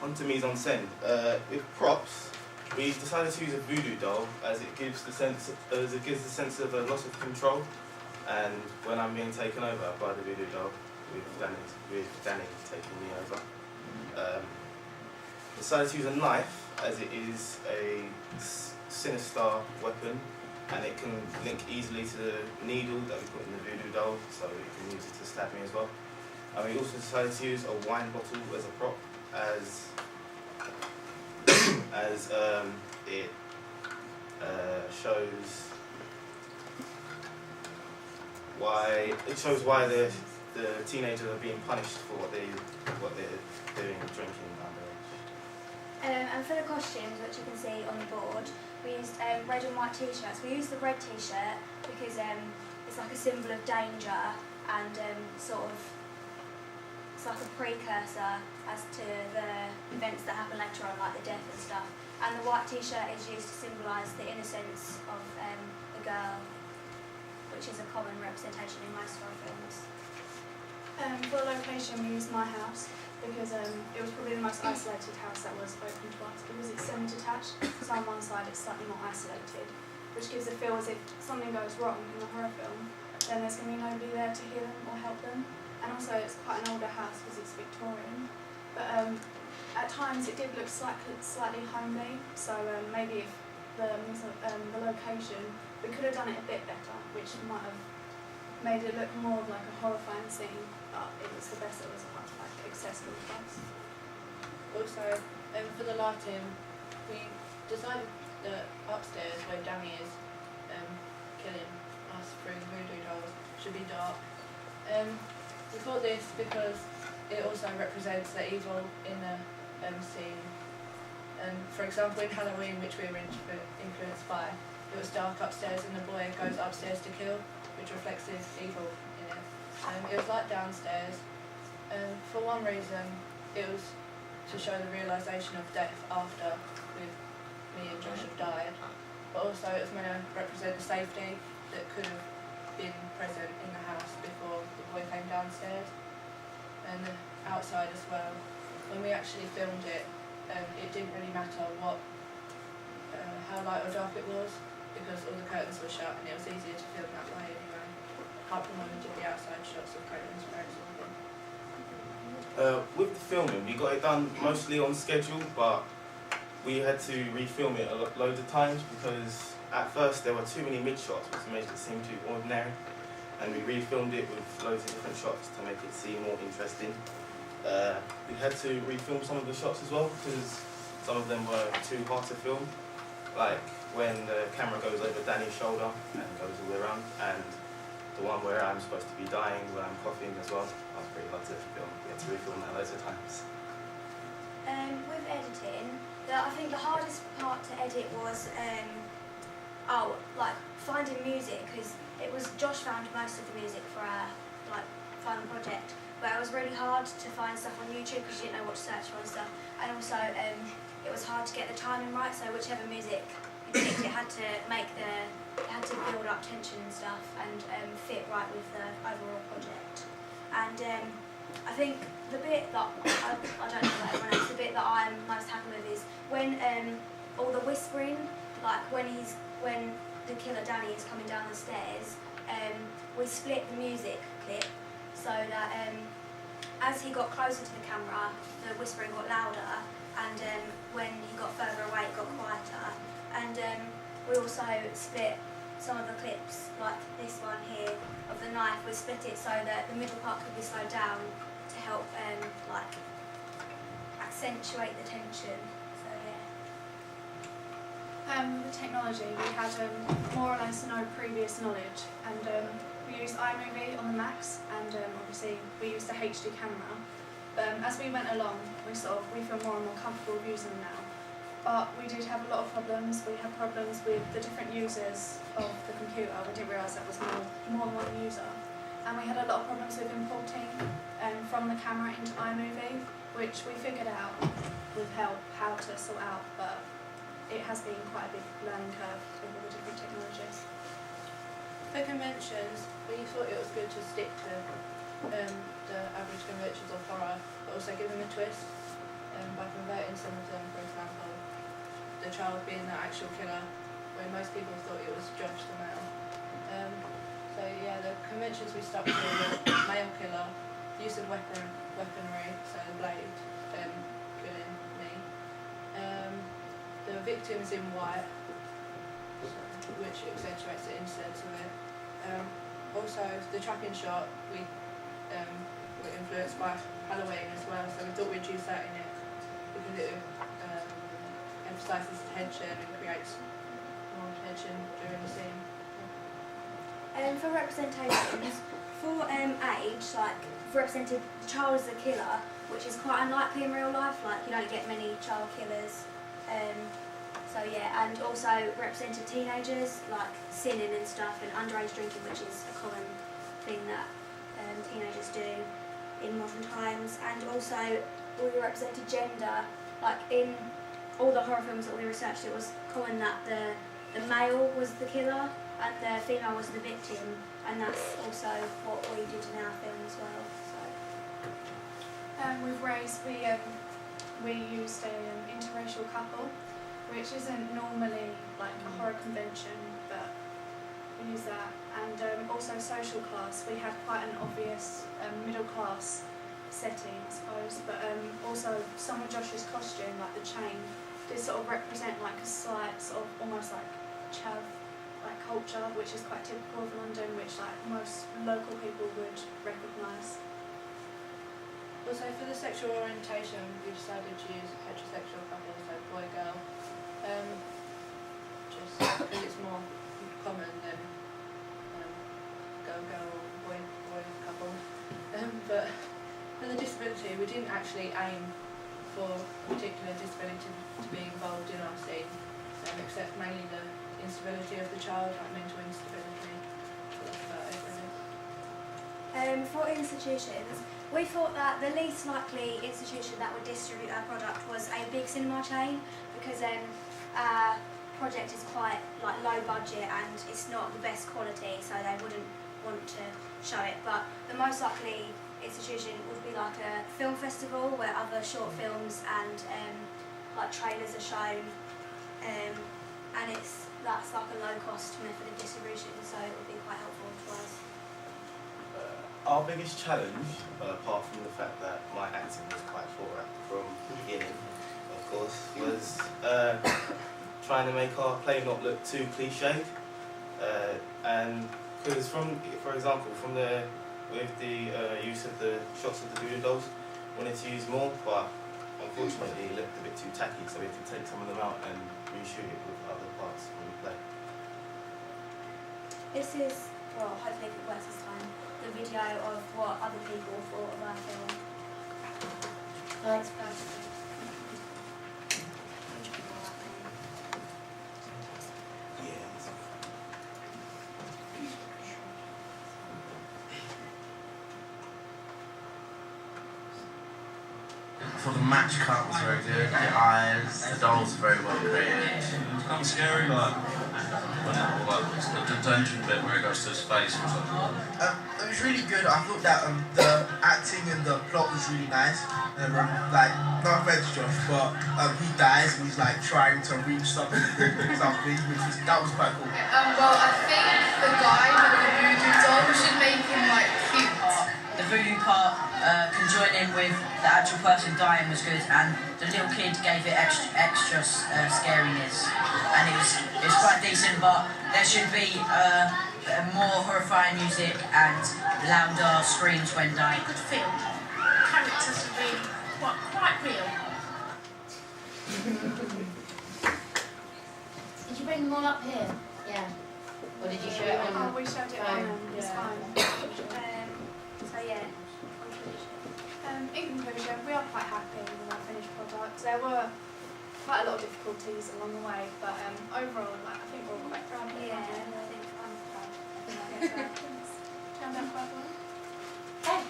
On to mise en scène. With props, we decided to use a voodoo doll as it gives the sense of a loss of control. And when I'm being taken over by the voodoo doll, with Danny taking me over, decided to use a knife as it is a sinister weapon, and it can link easily to the needle that we put in the voodoo doll, so we can use it to stab me as well. And we also decided to use a wine bottle as a prop, as it shows why the teenagers are being punished for what they're doing, drinking underage. And for the costumes, which you can see on the board, we used red and white t-shirts. We used the red t-shirt because it's like a symbol of danger and sort of it's like a precursor as to the events that happen later on, like the death and stuff. And the white t-shirt is used to symbolise the innocence of the girl, which is a common representation in most horror films. For the location, we used my house because it was probably the most isolated house that was open to us because it's semi-detached, so on one side it's slightly more isolated, which gives a feel as if something goes wrong in a horror film, then there's going to be nobody there to hear them or help them. And also it's quite an older house because it's Victorian, but at times it did look slightly homely, so maybe if the location, we could have done it a bit better, which might have made it look more of like a horrifying scene, but it was the best that was quite accessible to us. Also, for the lighting, we decided that upstairs where Danny is killing us through voodoo dolls should be dark. We thought this because it also represents the evil in the scene. And for example, in Halloween, which we were influenced by, it was dark upstairs and the boy goes upstairs to kill, which reflects his evil in it. It was light downstairs. For one reason, it was to show the realisation of death after me and Josh have died, but also it was meant to represent the safety that could have been present in the house before the boy came downstairs. And outside as well, when we actually filmed it, it didn't really matter how light or dark it was, because all the curtains were shut and it was easier to film that way anyway, apart from when we did the outside shots of curtains where it's all been. With the filming, we got it done mostly on schedule, but we had to refilm it loads of times because at first there were too many mid-shots which made it seem too ordinary, and we refilmed it with loads of different shots to make it seem more interesting. We had to refilm some of the shots as well because some of them were too hard to film, like when the camera goes over Danny's shoulder and goes all the way around, and the one where I'm supposed to be dying when I'm coughing as well. That was pretty hard to film. We had to refilm that loads of times. With editing, I think the hardest part to edit was finding music, because it was Josh found most of the music for our final project, but it was really hard to find stuff on YouTube because you didn't know what to search for and stuff, and also it was hard to get the timing right, so whichever music you picked, it had to build up tension and stuff and fit right with the overall project. And I think the bit that I don't know about everyone else, the bit that I'm most happy with is when all the whispering, like when the killer Danny is coming down the stairs, we split the music clip so that as he got closer to the camera, the whispering got louder, and when he got further away, it got quieter. And we also split some of the clips, like this one here of the knife. We split it so that the middle part could be slowed down to help accentuate the tension. So yeah. The technology, we had more or less no previous knowledge, and we used iMovie on the Macs, and obviously we used a HD camera. As we went along, we feel more and more comfortable using them now. But we did have a lot of problems. We had problems with the different users of the computer. We didn't realise that was more than one user. And we had a lot of problems with importing from the camera into iMovie, which we figured out with help how to sort out, but it has been quite a big learning curve with all the different technologies. For conventions, we thought it was good to stick to the average conventions of horror, but also give them a twist by converting child being the actual killer, when most people thought it was Josh the male. So yeah, the conventions we stuck to were male killer, use of weaponry, so the blade, them killing me. The victims in white, which accentuates the incidence of it. Also, the tracking shot, we were influenced by Halloween as well, so we thought we'd use that in it because it emphasises tension and creates more tension during the scene. For representations, for age, like represented the child as the killer, which is quite unlikely in real life. Like you don't get many child killers. So yeah, and also represented teenagers, like sinning and stuff, and underage drinking, which is a common thing that teenagers do in modern times. And also we represented gender, like in all the horror films that we researched, it was common that the male was the killer and the female was the victim, and that's also what we did in our film as well. So. With race, we used an interracial couple, which isn't normally like a horror convention, but we use that. And also social class, we had quite an obvious middle class setting, I suppose, but also some of Josh's costume, like the chain, did sort of represent like a slight sort of almost like chav like culture, which is quite typical of London, which like most local people would recognise. Also, for the sexual orientation, we decided to use heterosexual couples, so boy-girl, just because it's more common than girl-girl or boy couple. But for the disability, we didn't actually aim for a particular disability to be involved in our scene, except mainly the instability of the child, like mental instability. So that's about it, really. For institutions, we thought that the least likely institution that would distribute our product was a big cinema chain, because our project is quite like low budget and it's not the best quality, so they wouldn't want to show it. But the most likely institution would be like a film festival where other short films and like trailers are shown, and that's like a low cost method of distribution, so it would be quite helpful to us. Our biggest challenge, apart from the fact that my acting was quite poor from the beginning, of course, was trying to make our play not look too cliched. And because for example, with the use of the shots of the voodoo dolls, wanted to use more, but unfortunately it looked a bit too tacky, so we had to take some of them out and reshoot it with other parts from the play. This is, well, hopefully if it works this time, the video of what other people thought of our film. Thanks, I thought the match cut was very good, the eyes, the dolls were very well created. It's kind of scary, but the dungeon bit where it goes to his face or something. It was really good. I thought that the acting and the plot was really nice. Like, not offense to Josh, but he dies and he's like trying to reach something, that was quite cool. Well, I think the guy with the voodoo doll should make him like cute. The voodoo part conjoining with the actual person dying was good, and the little kid gave it extra scariness, and it was quite decent. But there should be more horrifying music and louder screams when dying. Good film. The characters are really quite real. Did you bring them all up here? Yeah. Or did you show it on? Oh, we showed it on this time. So yeah, in conclusion, we are quite happy with our finished product. There were quite a lot of difficulties along the way, but overall, like, I think we're all quite proud of it. yeah, I think I'm proud. Turned out quite well. Hey.